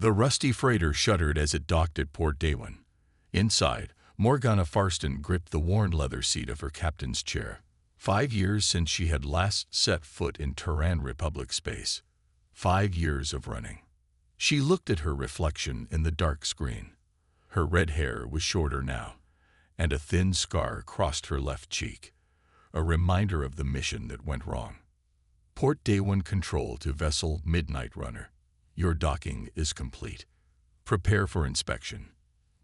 The rusty freighter shuddered as it docked at Port Daewon. Inside, Morgana Farstan gripped the worn leather seat of her captain's chair. 5 years since she had last set foot in Terran Republic space. 5 years of running. She looked at her reflection in the dark screen. Her red hair was shorter now, and a thin scar crossed her left cheek, a reminder of the mission that went wrong. Port Daewon Control to Vessel Midnight Runner. Your docking is complete. Prepare for inspection.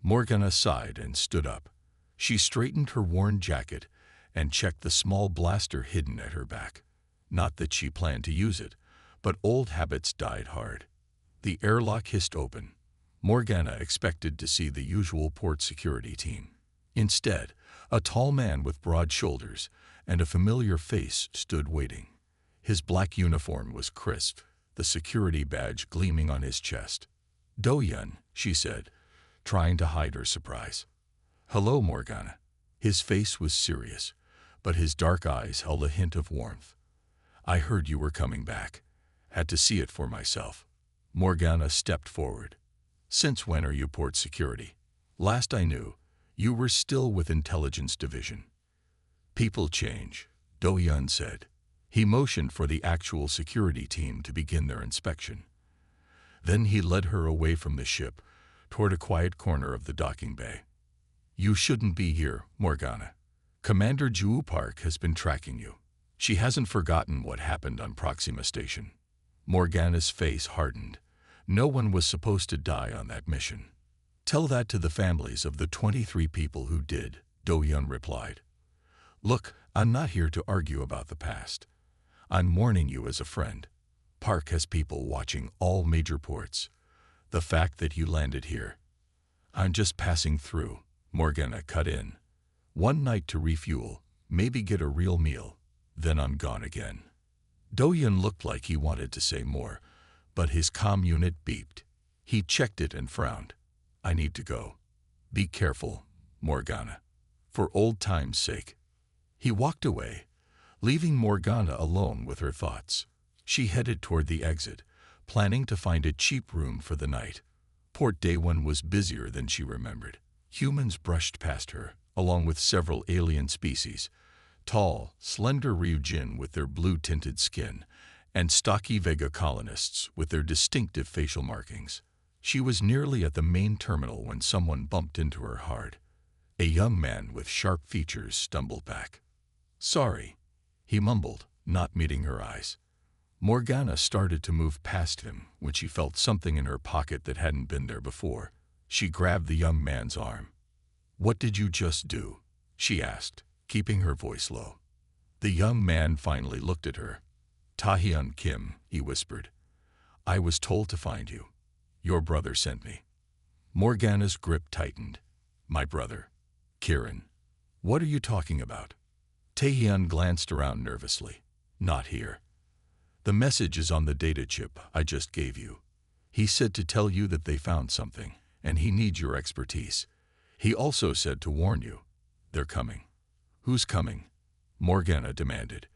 Morgana sighed and stood up. She straightened her worn jacket and checked the small blaster hidden at her back. Not that she planned to use it, but old habits died hard. The airlock hissed open. Morgana expected to see the usual port security team. Instead, a tall man with broad shoulders and a familiar face stood waiting. His black uniform was crisp, the security badge gleaming on his chest. "Do-Yun," she said, trying to hide her surprise. "Hello, Morgana." His face was serious, but his dark eyes held a hint of warmth. "I heard you were coming back. Had to see it for myself." Morgana stepped forward. "Since when are you port security? Last I knew, you were still with Intelligence Division." "People change," Do-Yun said. He motioned for the actual security team to begin their inspection. Then he led her away from the ship, toward a quiet corner of the docking bay. "You shouldn't be here, Morgana. Commander Ju Park has been tracking you. She hasn't forgotten what happened on Proxima Station." Morgana's face hardened. No one was supposed to die on that mission. "Tell that to the families of the 23 people who did," Do-Yun replied. "Look, I'm not here to argue about the past. I'm warning you as a friend. Park has people watching all major ports. The fact that you landed here." "I'm just passing through," Morgana cut in. "One night to refuel, maybe get a real meal, then I'm gone again." Do-Yun looked like he wanted to say more, but his comm unit beeped. He checked it and frowned. "I need to go. Be careful, Morgana. For old time's sake." He walked away, leaving Morgana alone with her thoughts. She headed toward the exit, planning to find a cheap room for the night. Port Daewon was busier than she remembered. Humans brushed past her, along with several alien species, tall, slender Ryujin with their blue-tinted skin, and stocky Vega colonists with their distinctive facial markings. She was nearly at the main terminal when someone bumped into her hard. A young man with sharp features stumbled back. "Sorry," he mumbled, not meeting her eyes. Morgana started to move past him when she felt something in her pocket that hadn't been there before. She grabbed the young man's arm. "What did you just do?" she asked, keeping her voice low. The young man finally looked at her. "Tae-Hyun Kim," he whispered. "I was told to find you. Your brother sent me." Morgana's grip tightened. "My brother? Kieran? What are you talking about?" Tae-Hyun glanced around nervously. "Not here. The message is on the data chip I just gave you. He said to tell you that they found something, and he needs your expertise. He also said to warn you. They're coming." "Who's coming?" Morgana demanded,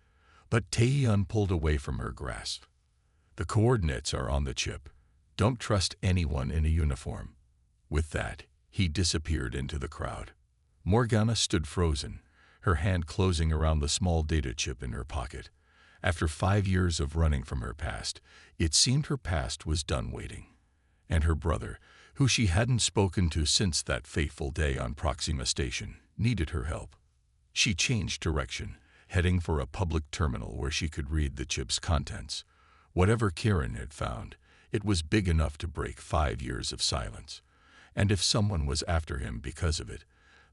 but Tae-Hyun pulled away from her grasp. "The coordinates are on the chip. Don't trust anyone in a uniform." With that, he disappeared into the crowd. Morgana stood frozen, her hand closing around the small data chip in her pocket. After 5 years of running from her past, it seemed her past was done waiting. And her brother, who she hadn't spoken to since that fateful day on Proxima Station, needed her help. She changed direction, heading for a public terminal where she could read the chip's contents. Whatever Kieran had found, it was big enough to break 5 years of silence. And if someone was after him because of it,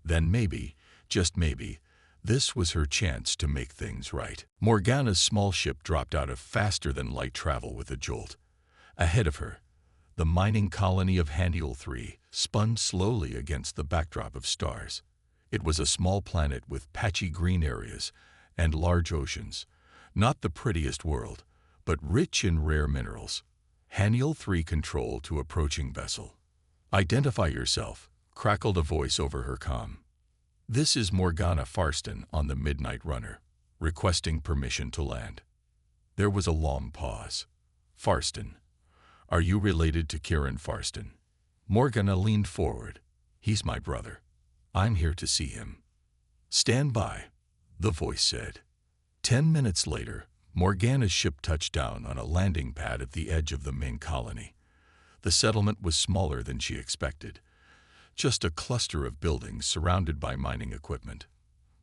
then maybe, just maybe, this was her chance to make things right. Morgana's small ship dropped out of faster-than-light travel with a jolt. Ahead of her, the mining colony of Haniel 3 spun slowly against the backdrop of stars. It was a small planet with patchy green areas and large oceans. Not the prettiest world, but rich in rare minerals. Haniel 3 control to approaching vessel. "Identify yourself," crackled a voice over her comm. "This is Morgana Farstan on the Midnight Runner, requesting permission to land." There was a long pause. "Farstan, Are you related to Kieran Farstan? Morgana leaned forward. He's my brother. I'm here to see him. Stand by, the voice said. 10 minutes later, Morgana's ship touched down on a landing pad at the edge of the main colony. The settlement was smaller than she expected, just a cluster of buildings surrounded by mining equipment.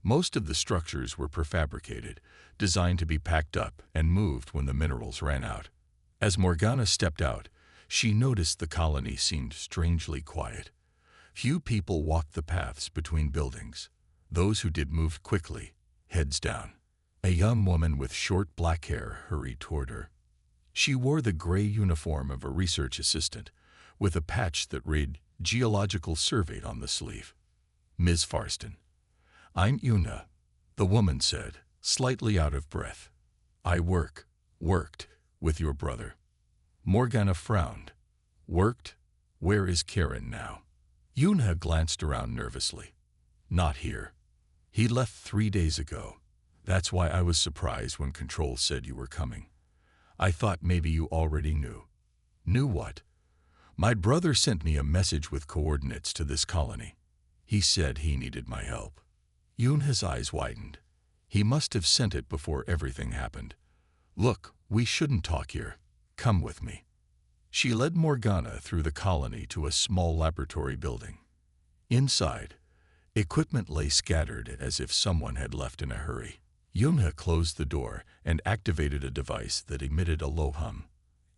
Most of the structures were prefabricated, designed to be packed up and moved when the minerals ran out. As Morgana stepped out, she noticed the colony seemed strangely quiet. Few people walked the paths between buildings. Those who did moved quickly, heads down. A young woman with short black hair hurried toward her. She wore the gray uniform of a research assistant, with a patch that read Geological Survey on the sleeve. Ms. Farstan. I'm Una, the woman said, slightly out of breath. I worked with your brother. Morgana frowned. Worked? Where is Kieran now? Una glanced around nervously. Not here. He left 3 days ago. That's why I was surprised when Control said you were coming. I thought maybe you already knew. Knew what? My brother sent me a message with coordinates to this colony. He said he needed my help. Una's eyes widened. He must have sent it before everything happened. Look, we shouldn't talk here. Come with me. She led Morgana through the colony to a small laboratory building. Inside, equipment lay scattered as if someone had left in a hurry. Una closed the door and activated a device that emitted a low hum.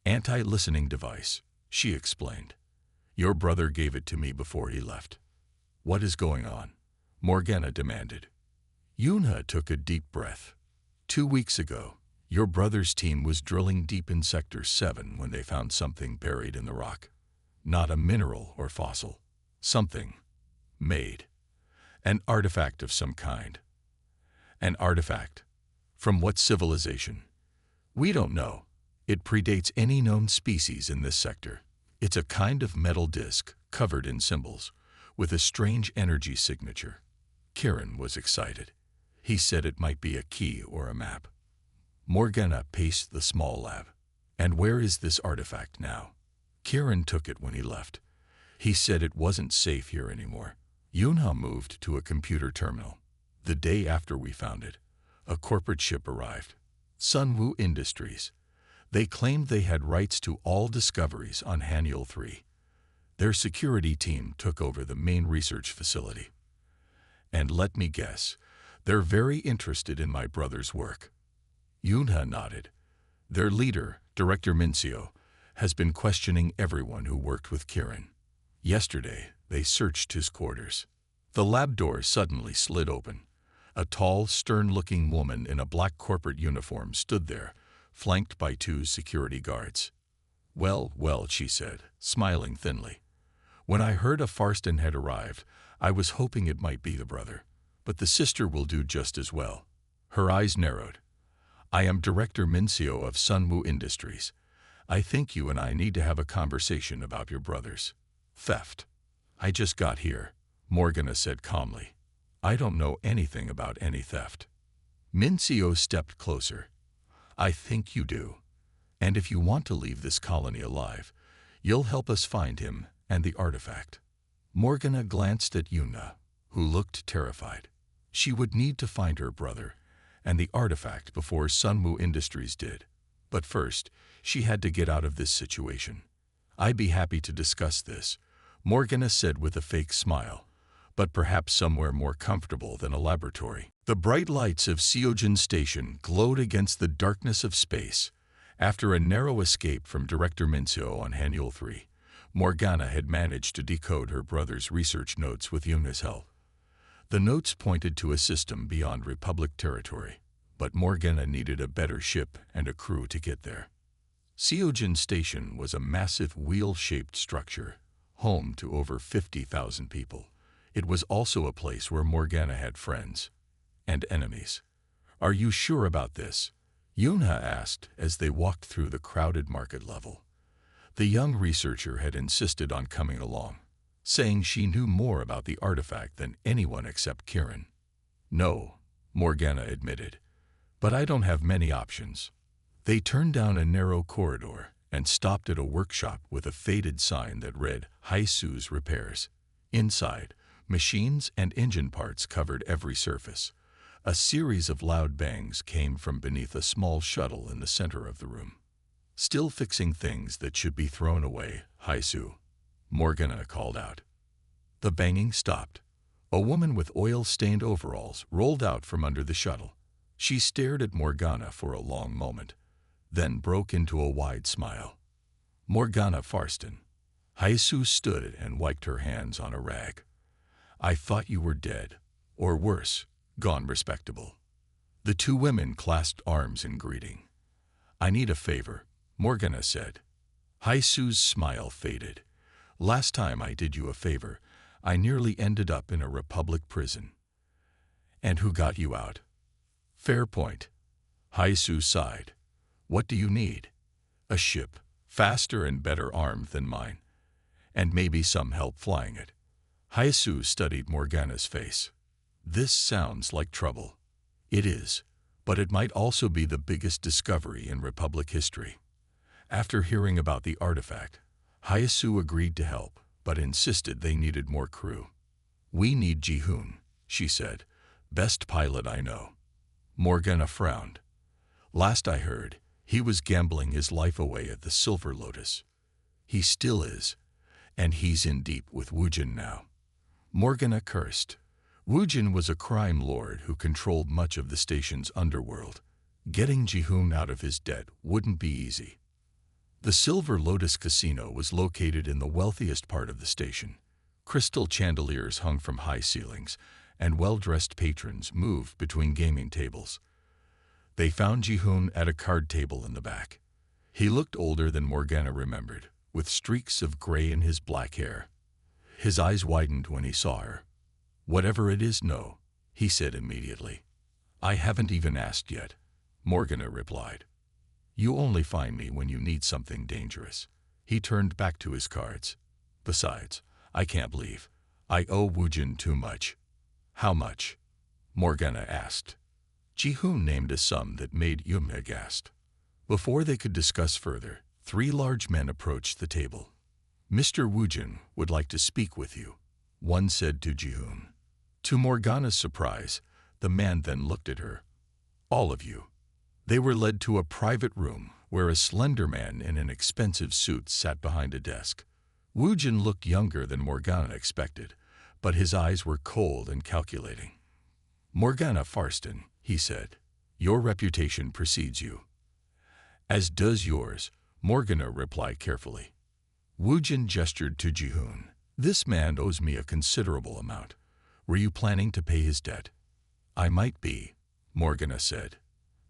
Anti-listening device, she explained. Your brother gave it to me before he left. What is going on? Morgana demanded. Una took a deep breath. 2 weeks ago, your brother's team was drilling deep in Sector 7 when they found something buried in the rock. Not a mineral or fossil. Something made. An artifact of some kind. An artifact. From what civilization? We don't know. It predates any known species in this sector. It's a kind of metal disc covered in symbols, with a strange energy signature. Kieran was excited. He said it might be a key or a map. Morgana paced the small lab. And where is this artifact now? Kieran took it when he left. He said it wasn't safe here anymore. Una moved to a computer terminal. The day after we found it, a corporate ship arrived. Sunwoo Industries. They claimed they had rights to all discoveries on Haniel 3. Their security team took over the main research facility. And let me guess, they're very interested in my brother's work. Una nodded. Their leader, Director Mincio, has been questioning everyone who worked with Kieran. Yesterday, they searched his quarters. The lab door suddenly slid open. A tall, stern-looking woman in a black corporate uniform stood there, flanked by 2 security guards. Well, she said, smiling thinly. When I heard a Farstan had arrived, I was hoping it might be the brother, but the sister will do just as well. Her eyes narrowed. I am Director Mincio of Sunwoo Industries. I think you and I need to have a conversation about your brother's theft. I just got here, Morgana said calmly. I don't know anything about any theft. Mincio stepped closer. I think you do. And if you want to leave this colony alive, you'll help us find him and the artifact. Morgana glanced at Una, who looked terrified. She would need to find her brother and the artifact before Sunwoo Industries did. But first, she had to get out of this situation. I'd be happy to discuss this, Morgana said with a fake smile, but perhaps somewhere more comfortable than a laboratory. The bright lights of Seojin Station glowed against the darkness of space. After a narrow escape from Director Mincio on Haniel 3, Morgana had managed to decode her brother's research notes with Una's help. The notes pointed to a system beyond Republic territory, but Morgana needed a better ship and a crew to get there. Seojin Station was a massive wheel-shaped structure, home to over 50,000 people. It was also a place where Morgana had friends and enemies. Are you sure about this? Una asked as they walked through the crowded market level. The young researcher had insisted on coming along, saying she knew more about the artifact than anyone except Kieran. No, Morgana admitted, but I don't have many options. They turned down a narrow corridor and stopped at a workshop with a faded sign that read HFY Repairs. Inside, machines and engine parts covered every surface. A series of loud bangs came from beneath a small shuttle in the center of the room. "Still fixing things that should be thrown away, HFY," Morgana called out. The banging stopped. A woman with oil-stained overalls rolled out from under the shuttle. She stared at Morgana for a long moment, then broke into a wide smile. "Morgana Farstan." HFY stood and wiped her hands on a rag. "I thought you were dead, or worse, gone respectable." The two women clasped arms in greeting. "I need a favor," Morgana said. HFY's smile faded. "Last time I did you a favor, I nearly ended up in a Republic prison." "And who got you out?" "Fair point." HFY sighed. "What do you need?" "A ship, faster and better armed than mine, and maybe some help flying it." HFY studied Morgana's face. "This sounds like trouble." "It is, but it might also be the biggest discovery in Republic history." After hearing about the artifact, HFY agreed to help, but insisted they needed more crew. "We need Jihoon," she said. "Best pilot I know." Morgana frowned. "Last I heard, he was gambling his life away at the Silver Lotus." "He still is, and he's in deep with Woojin now." Morgana cursed. Woojin was a crime lord who controlled much of the station's underworld. Getting Jihoon out of his debt wouldn't be easy. The Silver Lotus Casino was located in the wealthiest part of the station. Crystal chandeliers hung from high ceilings, and well-dressed patrons moved between gaming tables. They found Jihoon at a card table in the back. He looked older than Morgana remembered, with streaks of gray in his black hair. His eyes widened when he saw her. "Whatever it is, no," he said immediately. "I haven't even asked yet," Morgana replied. "You only find me when you need something dangerous." He turned back to his cards. "Besides, I can't leave. I owe Woojin too much." "How much?" Morgana asked. Jihoon named a sum that made Yum aghast. Before they could discuss further, 3 large men approached the table. "Mr. Woojin would like to speak with you," one said to Jihoon. To Morgana's surprise, the man then looked at her. "All of you." They were led to a private room where a slender man in an expensive suit sat behind a desk. Woojin looked younger than Morgana expected, but his eyes were cold and calculating. "Morgana Farstan," he said, "your reputation precedes you." "As does yours," Morgana replied carefully. Woojin gestured to Jihoon. "This man owes me a considerable amount. Were you planning to pay his debt?" "I might be," Morgana said,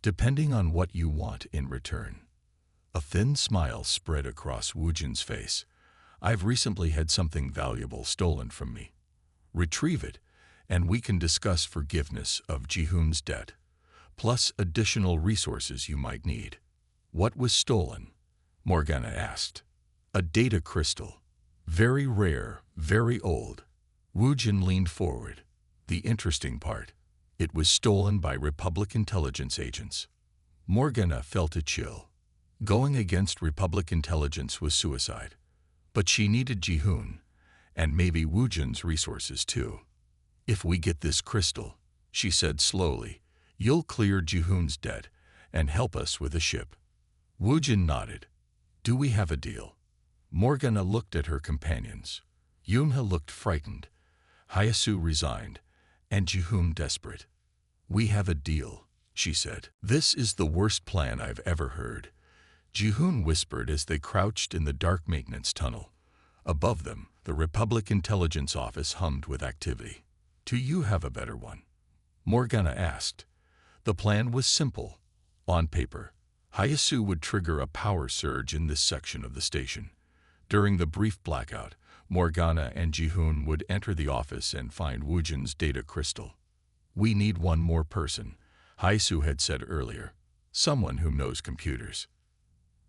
"depending on what you want in return." A thin smile spread across Woojin's face. "I've recently had something valuable stolen from me. Retrieve it, and we can discuss forgiveness of Jihoon's debt, plus additional resources you might need." "What was stolen?" Morgana asked. "A data crystal. Very rare, very old." Woojin leaned forward. "The interesting part, it was stolen by Republic intelligence agents." Morgana felt a chill. Going against Republic intelligence was suicide. But she needed Jihoon, and maybe Woojin's resources too. "If we get this crystal," she said slowly, "you'll clear Jihoon's debt and help us with a ship." Woojin nodded. "Do we have a deal?" Morgana looked at her companions. Yunha looked frightened, HFY resigned, and Jihoon desperate. "We have a deal," she said. "This is the worst plan I've ever heard," Jihoon whispered as they crouched in the dark maintenance tunnel. Above them, the Republic Intelligence Office hummed with activity. "Do you have a better one?" Morgana asked. The plan was simple. On paper, HFY would trigger a power surge in this section of the station. During the brief blackout, Morgana and Jihoon would enter the office and find Woojin's data crystal. "We need one more person," HFY had said earlier. "Someone who knows computers."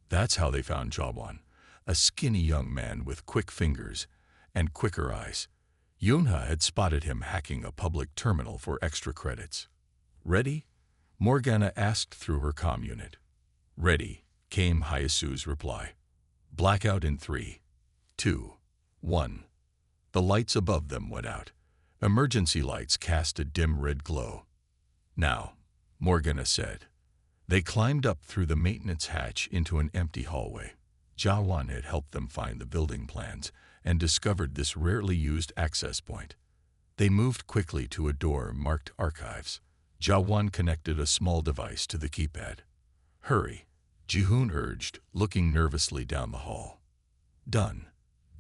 That's how they found Jawan, a skinny young man with quick fingers and quicker eyes. Yunha had spotted him hacking a public terminal for extra credits. "Ready?" Morgana asked through her comm unit. "Ready," came HFY's reply. Blackout in 3, 2, 1. The lights above them went out. Emergency lights cast a dim red glow. Now, Morgana said. They climbed up through the maintenance hatch into an empty hallway. Jawan had helped them find the building plans and discovered this rarely used access point. They moved quickly to a door marked Archives. Jawan connected a small device to the keypad. Hurry, Jihoon urged, looking nervously down the hall. Done,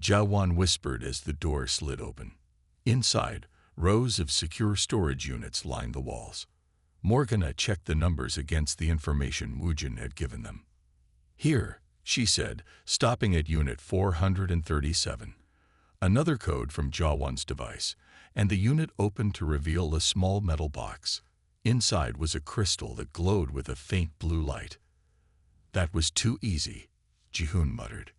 Jawan whispered as the door slid open. Inside, rows of secure storage units lined the walls. Morgana checked the numbers against the information Woojin had given them. Here, she said, stopping at Unit 437. Another code from Jawan's device, and the unit opened to reveal a small metal box. Inside was a crystal that glowed with a faint blue light. That was too easy, Jihoon muttered.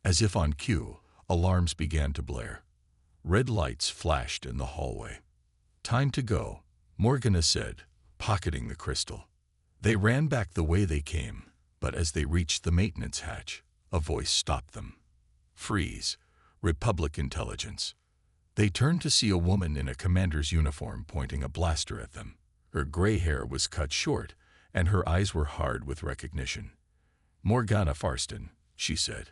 As if on cue, alarms began to blare. Red lights flashed in the hallway. Time to go, Morgana said, pocketing the crystal. They ran back the way they came, but as they reached the maintenance hatch, a voice stopped them. Freeze, Republic intelligence. They turned to see a woman in a commander's uniform pointing a blaster at them. Her gray hair was cut short, and her eyes were hard with recognition. Morgana Farstan, she said.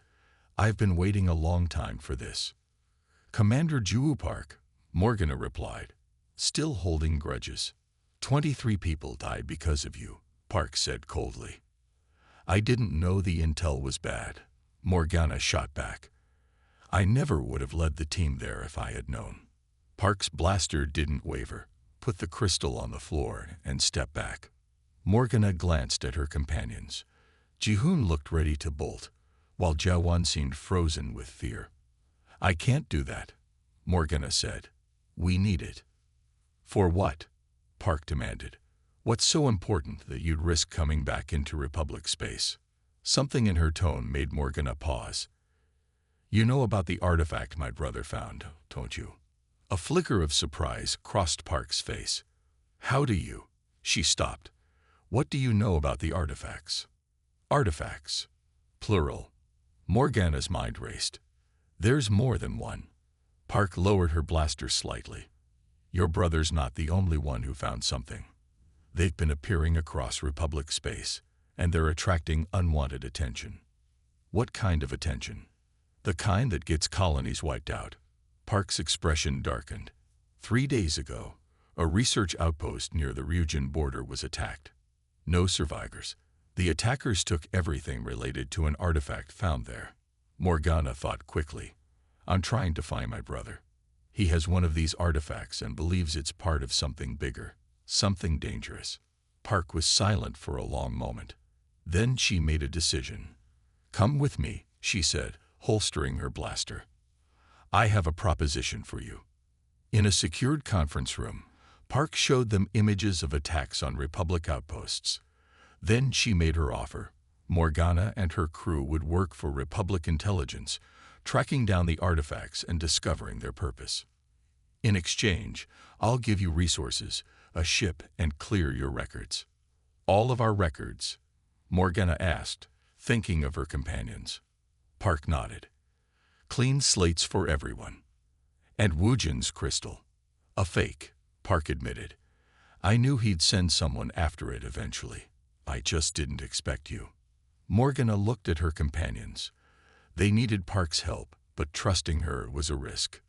I've been waiting a long time for this. Commander Juwu Park, Morgana replied, still holding grudges. 23 people died because of you, Park said coldly. I didn't know the intel was bad, Morgana shot back. I never would have led the team there if I had known. Park's blaster didn't waver, put the crystal on the floor, and stepped back. Morgana glanced at her companions. Jihoon looked ready to bolt, while Jawan seemed frozen with fear. I can't do that, Morgana said. We need it. For what? Park demanded. What's so important that you'd risk coming back into Republic space? Something in her tone made Morgana pause. You know about the artifact my brother found, don't you? A flicker of surprise crossed Park's face. How do you? She stopped. What do you know about the artifacts? Artifacts. Plural. Morgana's mind raced. There's more than one. Park lowered her blaster slightly. Your brother's not the only one who found something. They've been appearing across Republic space, and they're attracting unwanted attention. What kind of attention? The kind that gets colonies wiped out. Park's expression darkened. 3 days ago, a research outpost near the Ryujin border was attacked. No survivors. The attackers took everything related to an artifact found there. Morgana thought quickly. I'm trying to find my brother. He has one of these artifacts and believes it's part of something bigger, something dangerous. Park was silent for a long moment. Then she made a decision. Come with me, she said, holstering her blaster. I have a proposition for you. In a secured conference room, Park showed them images of attacks on Republic outposts. Then she made her offer. Morgana and her crew would work for Republic intelligence, tracking down the artifacts and discovering their purpose. In exchange, I'll give you resources, a ship, and clear your records. All of our records? Morgana asked, thinking of her companions. Park nodded. Clean slates for everyone. And Woojin's crystal. A fake, Park admitted. I knew he'd send someone after it eventually. I just didn't expect you. Morgana looked at her companions. They needed Park's help, but trusting her was a risk.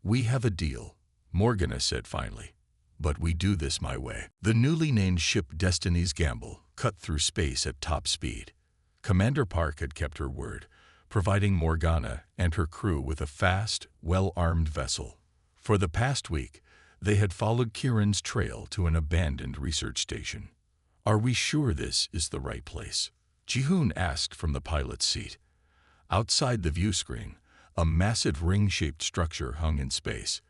We have a deal, Morgana said finally. But we do this my way. The newly named ship Destiny's Gamble cut through space at top speed. Commander Park had kept her word, providing Morgana and her crew with a fast, well-armed vessel. For the past week, they had followed Kieran's trail to an abandoned research station. Are we sure this is the right place? Jihoon asked from the pilot's seat. Outside the view screen, a massive ring-shaped structure hung in space.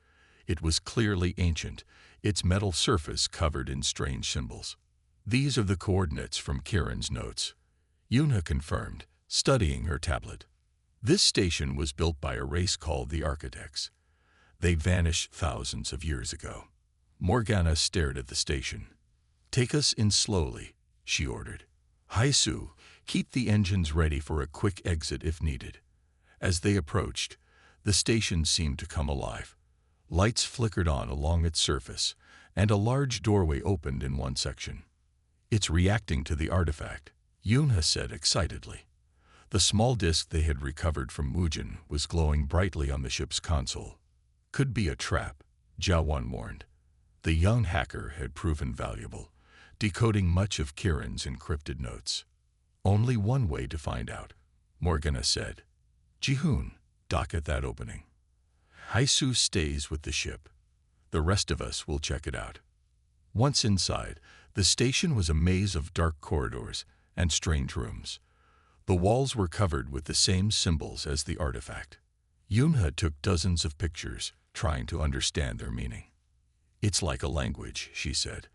It was clearly ancient, its metal surface covered in strange symbols. These are the coordinates from Kieran's notes. Yuna confirmed, studying her tablet. This station was built by a race called the Architects. They vanished thousands of years ago. Morgana stared at the station. Take us in slowly, she ordered. Haisu, Keep the engines ready for a quick exit if needed. As they approached, the station seemed to come alive. Lights flickered on along its surface, and a large doorway opened in one section. "It's reacting to the artifact," Yunha said excitedly. The small disk they had recovered from Mujin was glowing brightly on the ship's console. "Could be a trap," Jawan warned. The young hacker had proven valuable, decoding much of Kiran's encrypted notes. "Only one way to find out," Morgana said. "Jihoon, dock at that opening. Haisu stays with the ship. The rest of us will check it out." Once inside, the station was a maze of dark corridors and strange rooms. The walls were covered with the same symbols as the artifact. Yunha took dozens of pictures, trying to understand their meaning. "It's like a language," she said,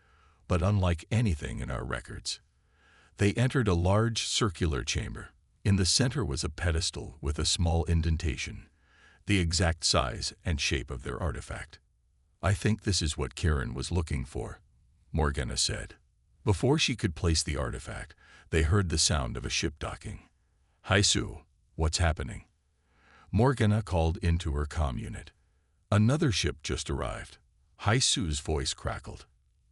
"but unlike anything in our records." They entered a large circular chamber. In the center was a pedestal with a small indentation, the exact size and shape of their artifact. "I think this is what Kiran was looking for," Morgana said. Before she could place the artifact, they heard the sound of a ship docking. "Haisu, what's happening?" Morgana called into her comm unit. "Another ship just arrived." Haisu's voice crackled.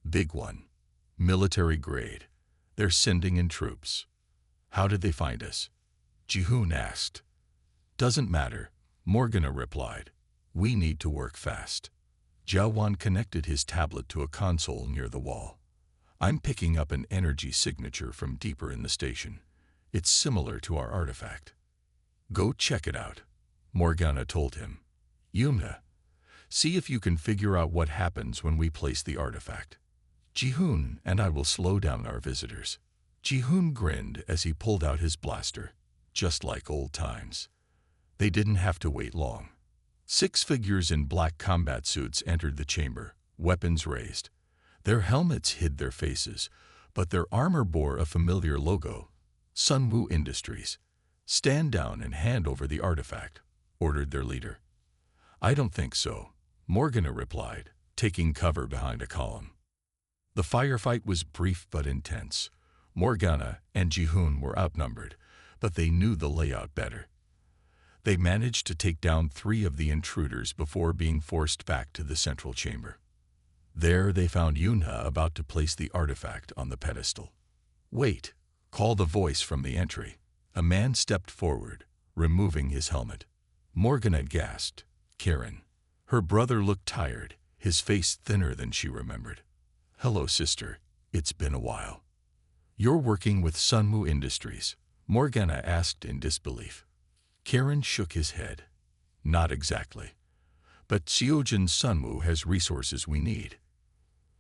"Big one. Military grade. They're sending in troops." "How did they find us?" Jihoon asked. "Doesn't matter," Morgana replied. "We need to work fast." Jawan connected his tablet to a console near the wall. "I'm picking up an energy signature from deeper in the station. It's similar to our artifact." "Go check it out," Morgana told him. "Yumna, see if you can figure out what happens when we place the artifact. Jihoon and I will slow down our visitors." Jihoon grinned as he pulled out his blaster, just like old times. They didn't have to wait long. 6 figures in black combat suits entered the chamber, weapons raised. Their helmets hid their faces, but their armor bore a familiar logo, Sunwoo Industries. "Stand down and hand over the artifact," ordered their leader. "I don't think so," Morgana replied, taking cover behind a column. The firefight was brief but intense. Morgana and Jihoon were outnumbered, but they knew the layout better. They managed to take down 3 of the intruders before being forced back to the central chamber. There they found Yunha about to place the artifact on the pedestal. "Wait," called a voice from the entry. A man stepped forward, removing his helmet. Morgana gasped. Kiran. Her brother looked tired, his face thinner than she remembered. "Hello, sister. It's been a while." "You're working with Sunwoo Industries?" Morgana asked in disbelief. Kiran shook his head. "Not exactly. But Seojin Sunwoo has resources we need."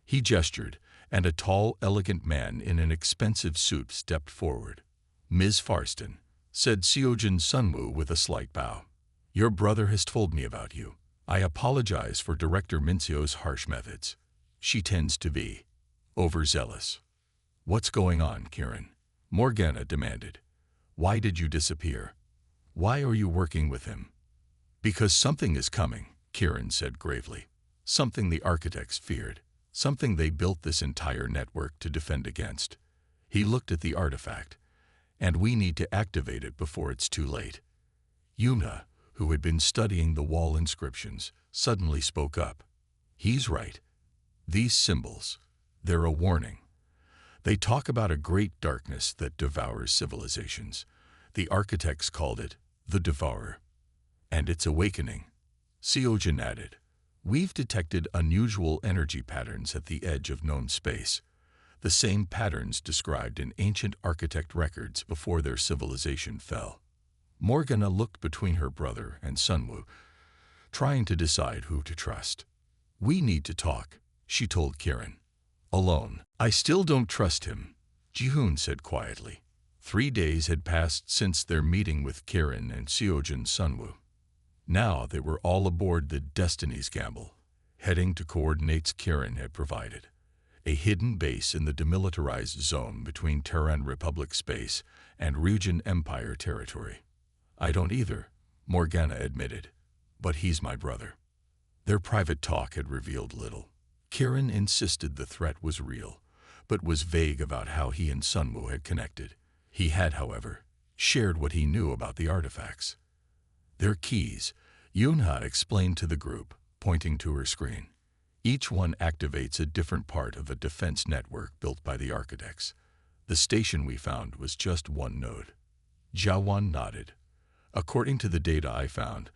He gestured, and a tall, elegant man in an expensive suit stepped forward. "Ms. Farstan," said Seojin Sunwoo with a slight bow. "Your brother has told me about you. I apologize for Director Minseo's harsh methods. She tends to be overzealous." "What's going on, Kiran?" Morgana demanded. "Why did you disappear? Why are you working with him?" "Because something is coming," Kiran said gravely. "Something the architects feared. Something they built this entire network to defend against." He looked at the artifact. "And we need to activate it before it's too late." Yuna, who had been studying the wall inscriptions, suddenly spoke up. "He's right. These symbols, they're a warning. They talk about a great darkness that devours civilizations. The architects called it the Devourer. And it's awakening." Seojin added, "We've detected unusual energy patterns at the edge of known space, the same patterns described in ancient architect records before their civilization fell." Morgana looked between her brother and Sunwoo, trying to decide who to trust. "We need to talk," she told Kiran. "Alone." "I still don't trust him," Jihoon said quietly. 3 days had passed since their meeting with Kiran and Seojin Sunwoo. Now they were all aboard the Destiny's Gamble, heading to coordinates Kiran had provided. A hidden base in the demilitarized zone between Terran Republic space and Ryujin Empire territory. "I don't either," Morgana admitted, "but he's my brother." Their private talk had revealed little. Kiran insisted the threat was real, but was vague about how he and Sunwoo had connected. He had, however, shared what he knew about the artifacts. Their keys, Yunha explained to the group, pointing to her screen. Each one activates a different part of a defense network built by the architects. The station we found was just one node. Jawan nodded. According to the data I found,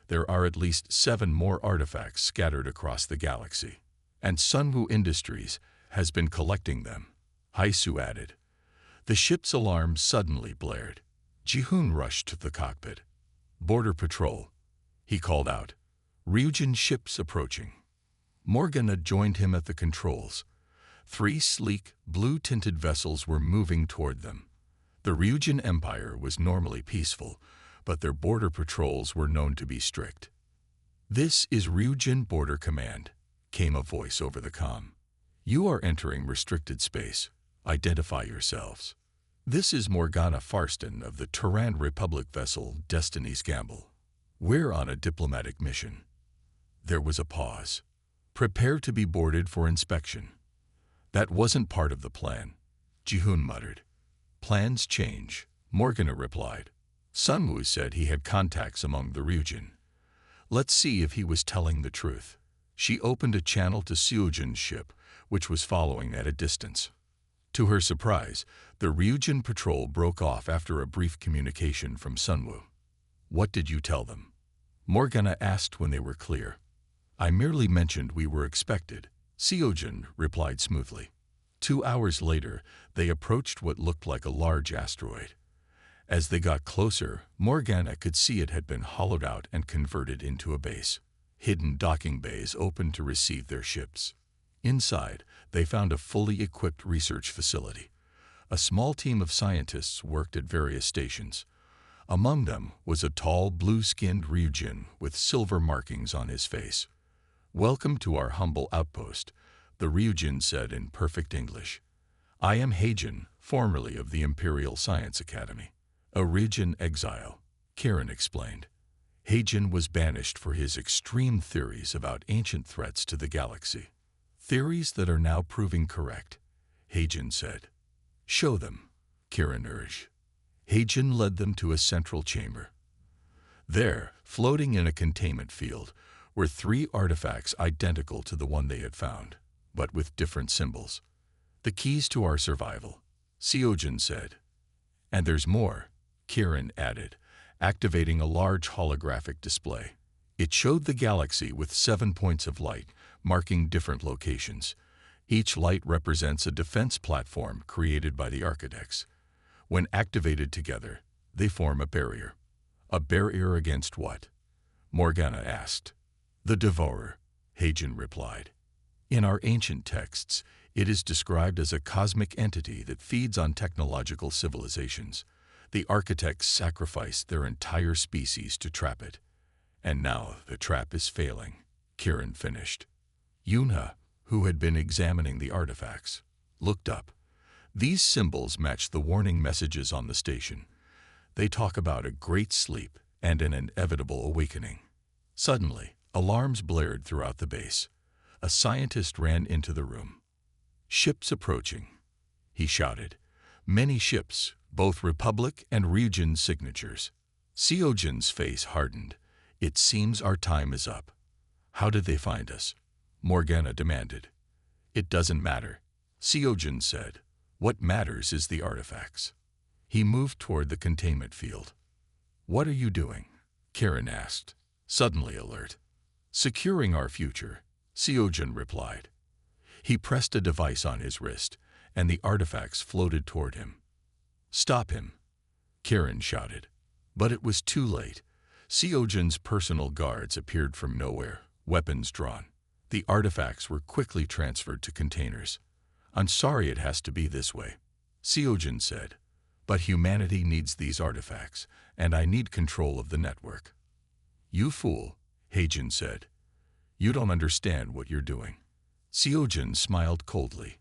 there are at least 7 more artifacts scattered across the galaxy, and Sunwoo Industries has been collecting them. Haisu added. The ship's alarm suddenly blared. Ji-hoon rushed to the cockpit. Border Patrol, he called out. Ryujin ships approaching. Morgana joined him at the controls. 3 sleek, blue-tinted vessels were moving toward them. The Ryujin Empire was normally peaceful, but their border patrols were known to be strict. This is Ryujin Border Command, came a voice over the comm. You are entering restricted space. Identify yourselves. This is Morgana Farstan of the Terran Republic vessel Destiny's Gamble. We're on a diplomatic mission. There was a pause. Prepare to be boarded for inspection. That wasn't part of the plan, Ji-hoon muttered. Plans change, Morgana replied. Sunwoo said he had contacts among the Ryujin. Let's see if he was telling the truth. She opened a channel to Seojin's ship, which was following at a distance. To her surprise, the Ryujin patrol broke off after a brief communication from Sunwoo. What did you tell them? Morgana asked when they were clear. I merely mentioned we were expected, Seojin replied smoothly. 2 hours later, they approached what looked like a large asteroid. As they got closer, Morgana could see it had been hollowed out and converted into a base. Hidden docking bays opened to receive their ships. Inside, they found a fully equipped research facility. A small team of scientists worked at various stations. Among them was a tall, blue-skinned Ryujin with silver markings on his face. Welcome to our humble outpost, the Ryujin said in perfect English. I am Heijin, formerly of the Imperial Science Academy. A Ryujin exile, Karen explained. Heijin was banished for his extreme theories about ancient threats to the galaxy. Theories that are now proving correct, Heijin said. Show them, Karen urged. Heijin led them to a central chamber. There, floating in a containment field, were 3 artifacts identical to the one they had found, but with different symbols. The keys to our survival, Seojin said. And there's more, Karen added, activating a large holographic display. It showed the galaxy with 7 points of light, marking different locations. Each light represents a defense platform created by the architects. When activated together, they form a barrier. A barrier against what? Morgana asked. The Devourer, Heijin replied. In our ancient texts, it is described as a cosmic entity that feeds on technological civilizations. The architects sacrificed their entire species to trap it. And now the trap is failing, Karen finished. Yunha, who had been examining the artifacts, looked up. These symbols match the warning messages on the station. They talk about a great sleep and an inevitable awakening. Suddenly, alarms blared throughout the base. A scientist ran into the room. Ships approaching, he shouted. Many ships, both Republic and Ryujin signatures. Seojin's face hardened. It seems our time is up. How did they find us? Morgana demanded. It doesn't matter, Seojin said. What matters is the artifacts. He moved toward the containment field. What are you doing? Karen asked, suddenly alert. Securing our future, Seojin replied. He pressed a device on his wrist, and the artifacts floated toward him. Stop him, Karen shouted. But it was too late. Seojin's personal guards appeared from nowhere, weapons drawn. The artifacts were quickly transferred to containers. I'm sorry it has to be this way, Seojin said. But humanity needs these artifacts, and I need control of the network. You fool, Heijin said. You don't understand what you're doing. Seojin smiled coldly.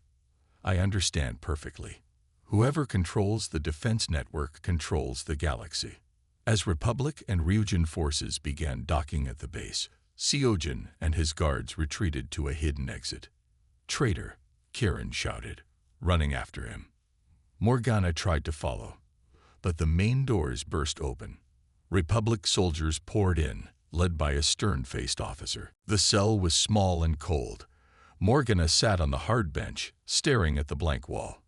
I understand perfectly. Whoever controls the defense network controls the galaxy. As Republic and Ryujin forces began docking at the base, Seojin and his guards retreated to a hidden exit. Traitor, Karen shouted, running after him. Morgana tried to follow, But the main doors burst open. Republic soldiers poured in, led by a stern-faced officer. The cell was small and cold. Morgana sat on the hard bench, staring at the blank wall.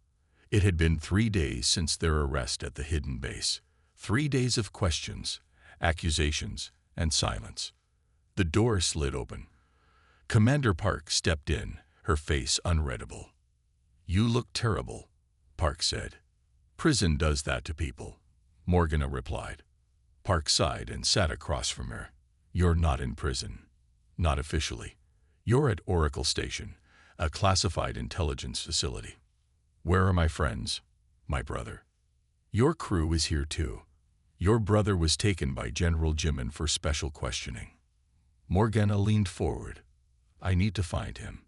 It had been 3 days since their arrest at the hidden base. 3 days of questions, accusations, and silence. The door slid open. Commander Park stepped in, her face unreadable. "You look terrible," Park said. "Prison does that to people," Morgana replied. Park sighed and sat across from her. "You're not in prison. Not officially. You're at Oracle Station, a classified intelligence facility." "Where are my friends? My brother?" "Your crew is here too. Your brother was taken by General Jimin for special questioning." Morgana leaned forward. "I need to find him.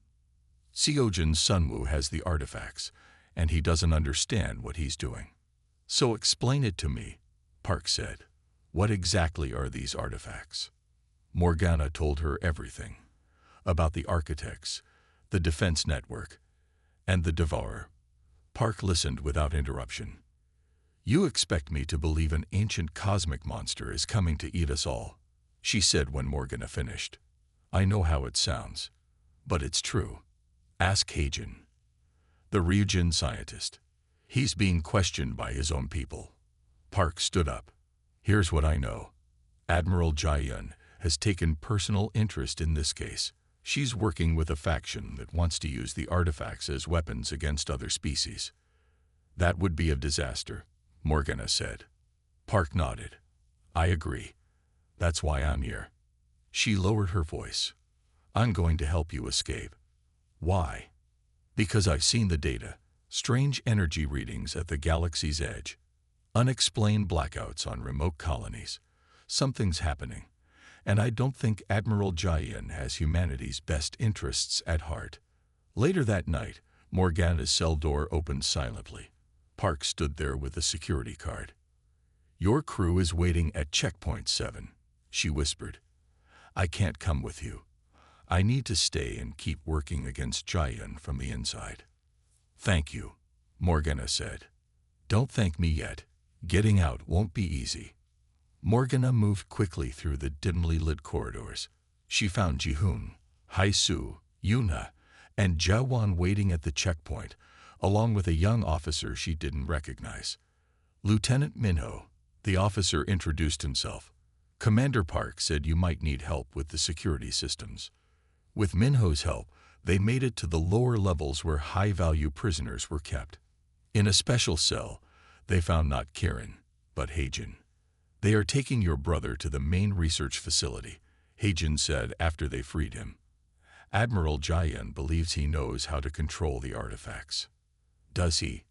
Seojin Sunwoo has the artifacts, and he doesn't understand what he's doing." "So explain it to me," Park said. "What exactly are these artifacts?" Morgana told her everything. About the architects, the defense network, and the Devourer. Park listened without interruption. "You expect me to believe an ancient cosmic monster is coming to eat us all," she said when Morgana finished. "I know how it sounds, but it's true. Ask Heijin, the Ryujin scientist. He's being questioned by his own people." Park stood up. "Here's what I know. Admiral Jae-yun has taken personal interest in this case. She's working with a faction that wants to use the artifacts as weapons against other species." "That would be a disaster," Morgana said. Park nodded. "I agree. That's why I'm here." She lowered her voice. "I'm going to help you escape." "Why?" "Because I've seen the data. Strange energy readings at the galaxy's edge. Unexplained blackouts on remote colonies. Something's happening. And I don't think Admiral Jae-yun has humanity's best interests at heart." Later that night, Morgana's cell door opened silently. Park stood there with a security card. "Your crew is waiting at Checkpoint 7, she whispered. "I can't come with you. I need to stay and keep working against Jae-yun from the inside." "Thank you," Morgana said. "Don't thank me yet. Getting out won't be easy." Morgana moved quickly through the dimly lit corridors. She found Ji-hoon, Hai-su, Yuna, and Jae-won waiting at the checkpoint, along with a young officer she didn't recognize. "Lieutenant Minho," the officer introduced himself. "Commander Park said you might need help with the security systems." With Minho's help, they made it to the lower levels where high-value prisoners were kept. In a special cell, they found not Kirin, but Heijin. "They are taking your brother to the main research facility," Heijin said after they freed him. "Admiral Jae-yun believes he knows how to control the artifacts." "Does he?"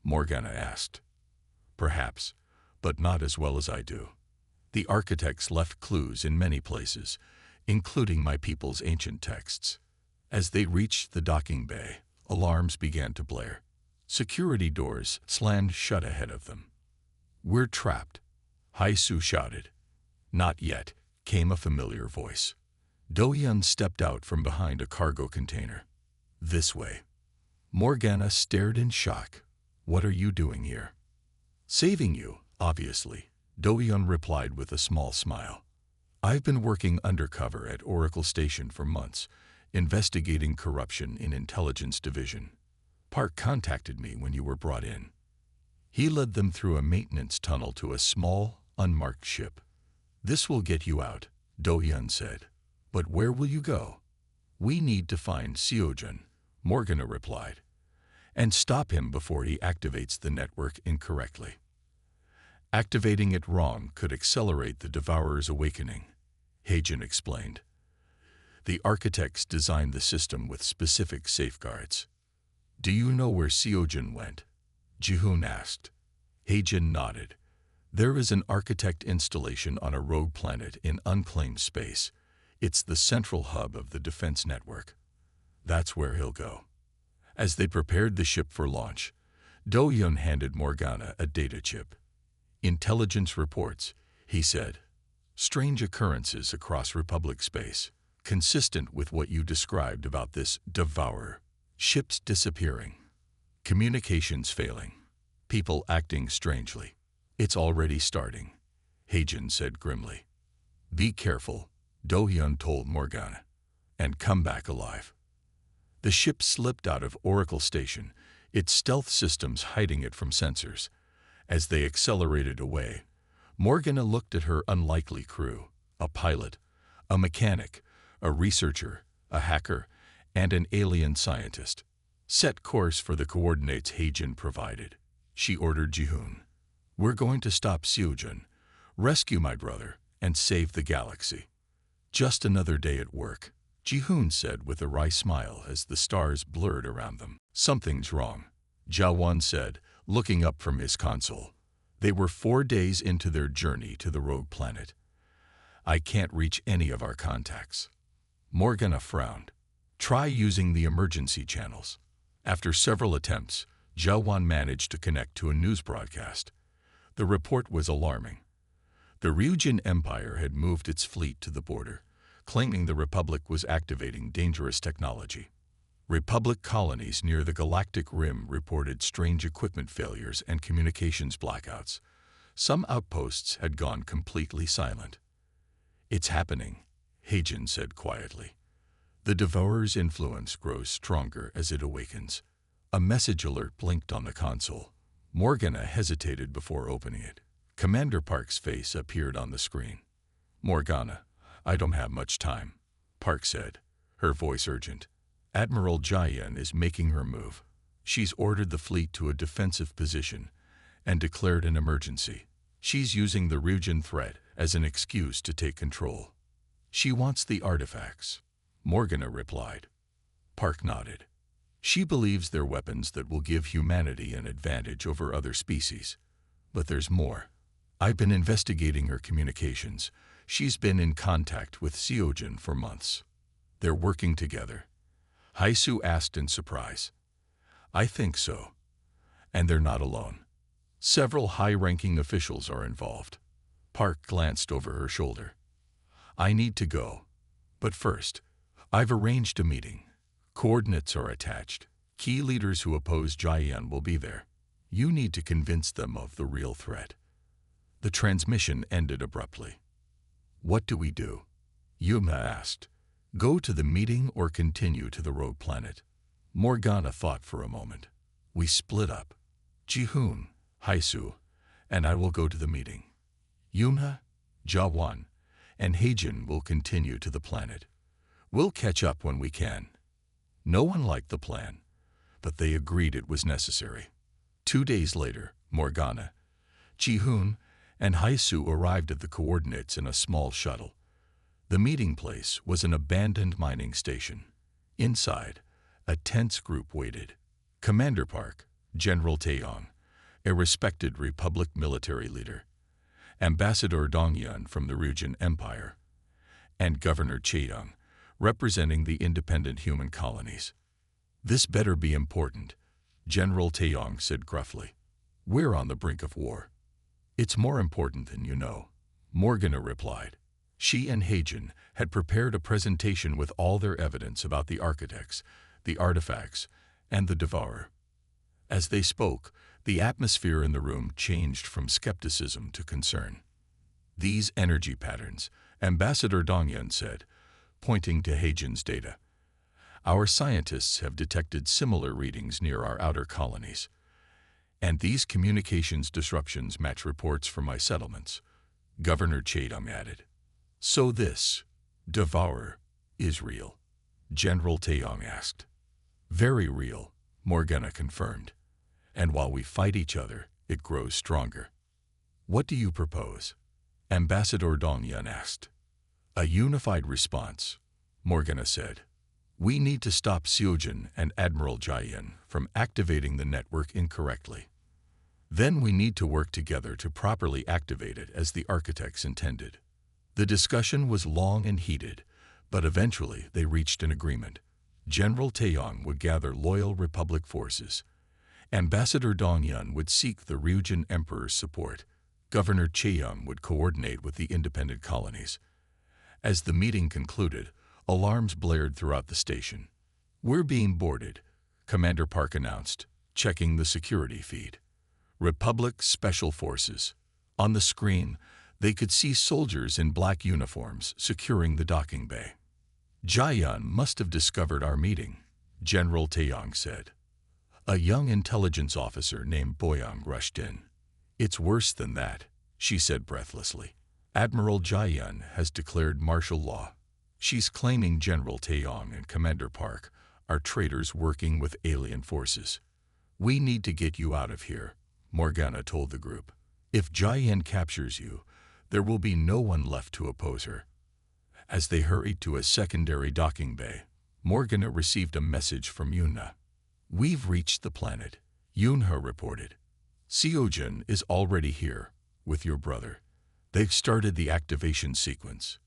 Morgana asked. "Perhaps, but not as well as I do. The architects left clues in many places, including my people's ancient texts." As they reached the docking bay, alarms began to blare. Security doors slammed shut ahead of them. "We're trapped," Hai-su shouted. "Not yet," came a familiar voice. Do-hyun stepped out from behind a cargo container. "This way." Morgana stared in shock. "What are you doing here?" "Saving you, obviously," Do-hyun replied with a small smile. "I've been working undercover at Oracle Station for months, investigating corruption in Intelligence Division. Park contacted me when you were brought in." He led them through a maintenance tunnel to a small, unmarked ship. "This will get you out," Do-hyun said. "But where will you go?" "We need to find Seojin," Morgana replied, "and stop him before he activates the network incorrectly. Activating it wrong could accelerate the Devourer's awakening," Heijin explained. "The architects designed the system with specific safeguards." "Do you know where Seojin went?" Ji-hoon asked. Heijin nodded. "There is an architect installation on a rogue planet in unclaimed space. It's the central hub of the defense network. That's where he'll go." As they prepared the ship for launch, Do-hyun handed Morgana a data chip. "Intelligence reports," he said. "Strange occurrences across Republic space, consistent with what you described about this Devourer. Ships disappearing, communications failing, people acting strangely. It's already starting, Heijin said grimly. Be careful, Do-hyun told Morgana, and come back alive. The ship slipped out of Oracle Station, its stealth systems hiding it from sensors. As they accelerated away, Morgana looked at her unlikely crew, a pilot, a mechanic, a researcher, a hacker, and an alien scientist. Set course for the coordinates Heijin provided. She ordered Ji-hoon. We're going to stop Seojun, rescue my brother, and save the galaxy. Just another day at work, Ji-hoon said with a wry smile as the stars blurred around them. Something's wrong, Ja-won said, looking up from his console. They were 4 days into their journey to the rogue planet. I can't reach any of our contacts. Morgana frowned. Try using the emergency channels. After several attempts, Ja-won managed to connect to a news broadcast. The report was alarming. The Ryujin Empire had moved its fleet to the border, claiming the Republic was activating dangerous technology. Republic colonies near the Galactic Rim reported strange equipment failures and communications blackouts. Some outposts had gone completely silent. It's happening, Heijin said quietly. The Devourer's influence grows stronger as it awakens. A message alert blinked on the console. Morgana hesitated before opening it. Commander Park's face appeared on the screen. Morgana, I don't have much time, Park said, her voice urgent. Admiral Jayan is making her move. She's ordered the fleet to a defensive position and declared an emergency. She's using the Ryujin threat as an excuse to take control. She wants the artifacts, Morgana replied. Park nodded. She believes they're weapons that will give humanity an advantage over other species. But there's more. I've been investigating her communications. She's been in contact with Seojun for months. They're working together. Haisu asked in surprise. I think so. And they're not alone. Several high-ranking officials are involved. Park glanced over her shoulder. I need to go. But first, I've arranged a meeting. Coordinates are attached. Key leaders who oppose Jayan will be there. You need to convince them of the real threat. The transmission ended abruptly. What do we do? Yuma asked. Go to the meeting or continue to the rogue planet. Morgana thought for a moment. We split up. Ji-hoon, Haisu, and I will go to the meeting. Yuma, Ja-won, and Heijin will continue to the planet. We'll catch up when we can. No one liked the plan, but they agreed it was necessary. 2 days later, Morgana, Ji-hoon, and Haisu arrived at the coordinates in a small shuttle. The meeting place was an abandoned mining station. Inside, a tense group waited. Commander Park, General Taeyong, a respected Republic military leader, Ambassador Dong-yun from the Ryujin Empire, and Governor Chaedong, representing the independent human colonies. This better be important, General Taeyong said gruffly. We're on the brink of war. It's more important than you know, Morgana replied. She and Heijin had prepared a presentation with all their evidence about the architects, the artifacts, and the Devourer. As they spoke, the atmosphere in the room changed from skepticism to concern. These energy patterns, Ambassador Dong-yun said, pointing to Heijin's data. Our scientists have detected similar readings near our outer colonies. And these communications disruptions match reports from my settlements, Governor Chaedong added. So this, Devourer, is real? General Taeyong asked. Very real, Morgana confirmed. And while we fight each other, it grows stronger. What do you propose? Ambassador Dong-yun asked. A unified response, Morgana said. We need to stop Seojun and Admiral Jayan from activating the network incorrectly. Then we need to work together to properly activate it as the architects intended. The discussion was long and heated, but eventually they reached an agreement. General Taeyong would gather loyal Republic forces. Ambassador Dong-yun would seek the Ryujin Emperor's support. Governor Chaedong would coordinate with the independent colonies. As the meeting concluded, alarms blared throughout the station. We're being boarded, Commander Park announced, checking the security feed. Republic Special Forces, On the screen, they could see soldiers in black uniforms securing the docking bay. Jiayun must have discovered our meeting, General Taeyong said. A young intelligence officer named Boyang rushed in. It's worse than that, she said breathlessly. Admiral Jiayun has declared martial law. She's claiming General Taeyong and Commander Park are traitors working with alien forces. We need to get you out of here, Morgana told the group. If Jiayun captures you, there will be no one left to oppose her. As they hurried to a secondary docking bay, Morgana received a message from Yunha. We've reached the planet, Yunha reported. Seojin is already here, with your brother. They've started the activation sequence.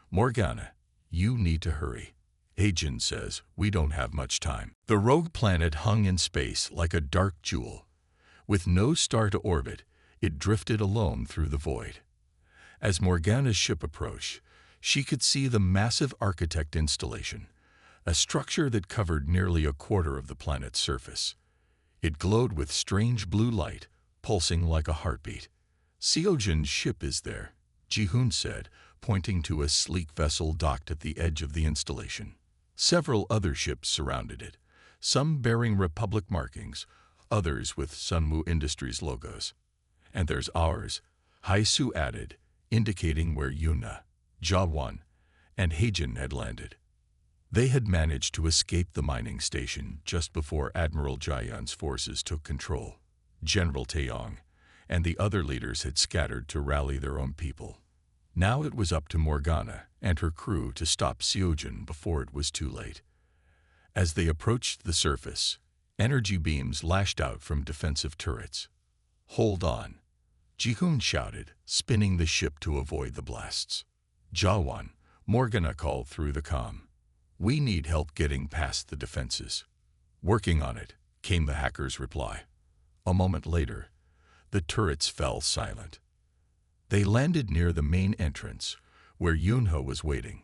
Morgana, you need to hurry. Heijin says we don't have much time. The rogue planet hung in space like a dark jewel. With no star to orbit, it drifted alone through the void. As Morgana's ship approached, she could see the massive architect installation, a structure that covered nearly a quarter of the planet's surface. It glowed with strange blue light, pulsing like a heartbeat. Seojin's ship is there, Ji-hoon said, pointing to a sleek vessel docked at the edge of the installation. Several other ships surrounded it, some bearing Republic markings, others with Sunwoo Industries logos. And there's ours, Haisu added, indicating where Yuna, Jawan, and Heijin had landed. They had managed to escape the mining station just before Admiral Jiayun's forces took control. General Taeyong and the other leaders had scattered to rally their own people. Now it was up to Morgana and her crew to stop Seojin before it was too late. As they approached the surface, energy beams lashed out from defensive turrets. Hold on, Ji-hoon shouted, spinning the ship to avoid the blasts. Jawan, Morgana called through the comm. We need help getting past the defenses. Working on it, came the hacker's reply. A moment later, the turrets fell silent. They landed near the main entrance, where Yunha was waiting.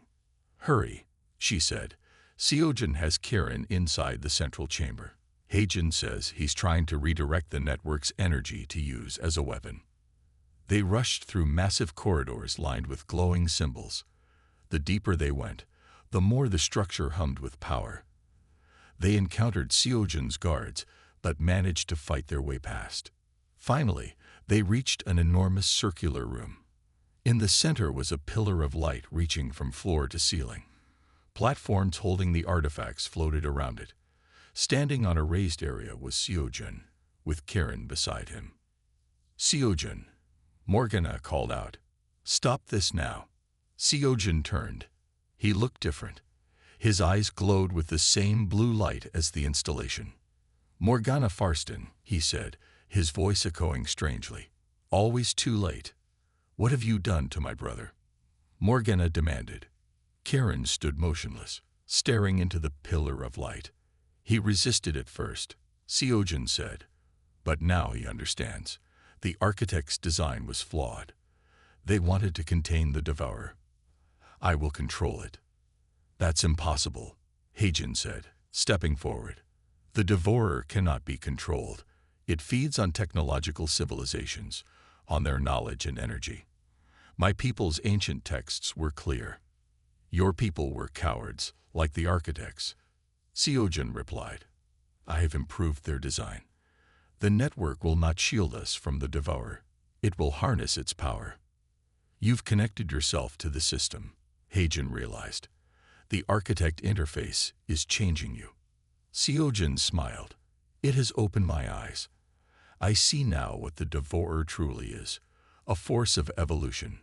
Hurry, she said. Seojin has Kirin inside the central chamber. Heijin says he's trying to redirect the network's energy to use as a weapon. They rushed through massive corridors lined with glowing symbols. The deeper they went, the more the structure hummed with power. They encountered Seojin's guards, but managed to fight their way past. Finally, they reached an enormous circular room. In the center was a pillar of light reaching from floor to ceiling. Platforms holding the artifacts floated around it. Standing on a raised area was Seojin, with Kirin beside him. Seojin, Morgana called out. Stop this now. Seojin turned. He looked different. His eyes glowed with the same blue light as the installation. Morgana Farstan, he said, his voice echoing strangely. Always too late. What have you done to my brother? Morgana demanded. Kirin stood motionless, staring into the pillar of light. He resisted at first, Seojin said. But now he understands. The architect's design was flawed. They wanted to contain the devourer. I will control it. That's impossible, Heijin said, stepping forward. The devourer cannot be controlled. It feeds on technological civilizations, on their knowledge and energy. My people's ancient texts were clear. Your people were cowards, like the architects. Seojin replied. I have improved their design. The network will not shield us from the devourer. It will harness its power. You've connected yourself to the system, Heijin realized. The architect interface is changing you. Seojin smiled. It has opened my eyes. I see now what the devourer truly is, a force of evolution.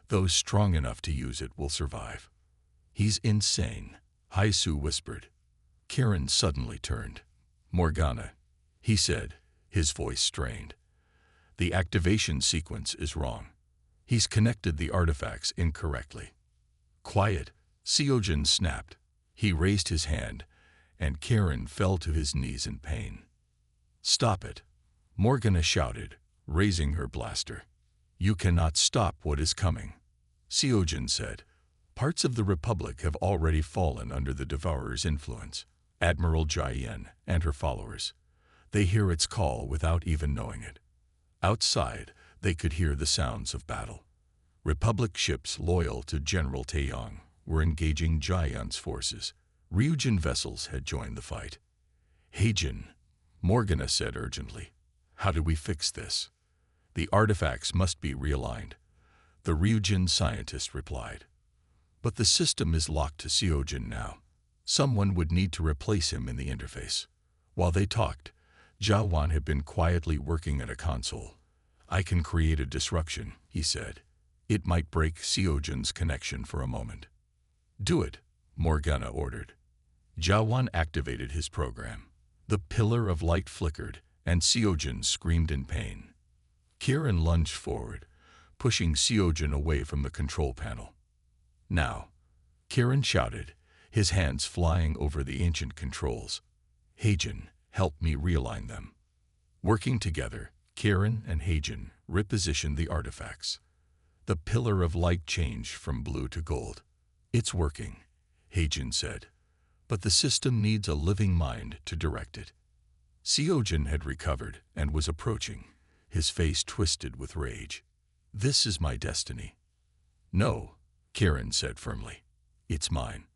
Those strong enough to use it will survive. He's insane, Haisu whispered. Kirin suddenly turned. Morgana, he said, his voice strained. The activation sequence is wrong. He's connected the artifacts incorrectly. Quiet, Seojin snapped. He raised his hand, and Kirin fell to his knees in pain. Stop it, Morgana shouted, raising her blaster. You cannot stop what is coming, Seojin said. Parts of the Republic have already fallen under the devourer's influence. Admiral Jiayun and her followers. They hear its call without even knowing it. Outside, They could hear the sounds of battle. Republic ships loyal to General Taeyong were engaging Jaehyun's forces. Ryujin vessels had joined the fight. "Heijin," Morgana said urgently. "How do we fix this?" "The artifacts must be realigned," the Ryujin scientist replied. "But the system is locked to Seojin now. Someone would need to replace him in the interface." While they talked, Jawan had been quietly working at a console. "I can create a disruption," he said. "It might break Seojin's connection for a moment." "Do it," Morgana ordered. Jawan activated his program. The pillar of light flickered, and Seojin screamed in pain. Kieran lunged forward, pushing Seojin away from the control panel. "Now," Kieran shouted, his hands flying over the ancient controls. "Heijin, help me realign them." Working together, Kieran and Heijin repositioned the artifacts. The pillar of light changed from blue to gold. "It's working," Heijin said, "but the system needs a living mind to direct it." Seojin had recovered and was approaching, his face twisted with rage. "This is my destiny." "No," Kieran said firmly. "It's mine."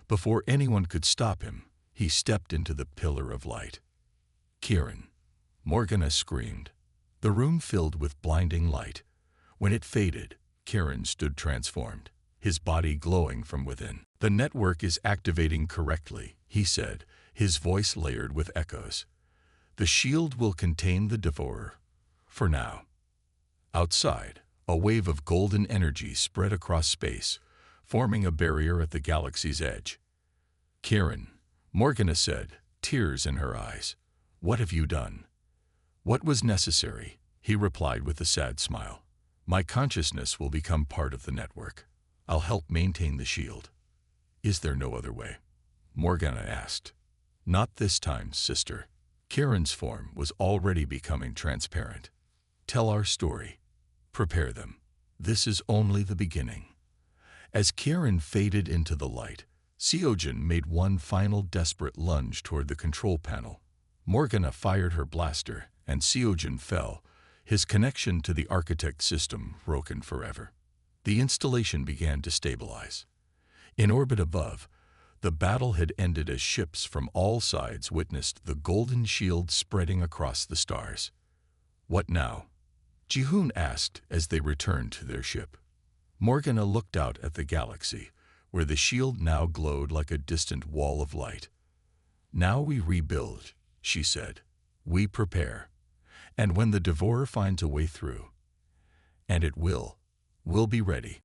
Before anyone could stop him, he stepped into the pillar of light. "Kieran!" Morgana screamed. The room filled with blinding light. When it faded, Kieran stood transformed, his body glowing from within. "The network is activating correctly," he said, his voice layered with echoes. "The shield will contain the devourer. For now." Outside, a wave of golden energy spread across space, forming a barrier at the galaxy's edge. "Kieran," Morgana said, tears in her eyes, "what have you done?" "What was necessary," he replied with a sad smile. "My consciousness will become part of the network. I'll help maintain the shield." "Is there no other way?" Morgana asked. "Not this time, sister." Kieran's form was already becoming transparent. "Tell our story. Prepare them. This is only the beginning." As Kieran faded into the light, Seojin made one final desperate lunge toward the control panel. Morgana fired her blaster, and Seojin fell, his connection to the architect system broken forever. The installation began to stabilize. In orbit above, the battle had ended as ships from all sides witnessed the golden shield spreading across the stars. "What now?" Jihoon asked as they returned to their ship. Morgana looked out at the galaxy, where the shield now glowed like a distant wall of light. "Now we rebuild," she said. "We prepare. And when the devourer finds a way through, and it will, we'll be ready."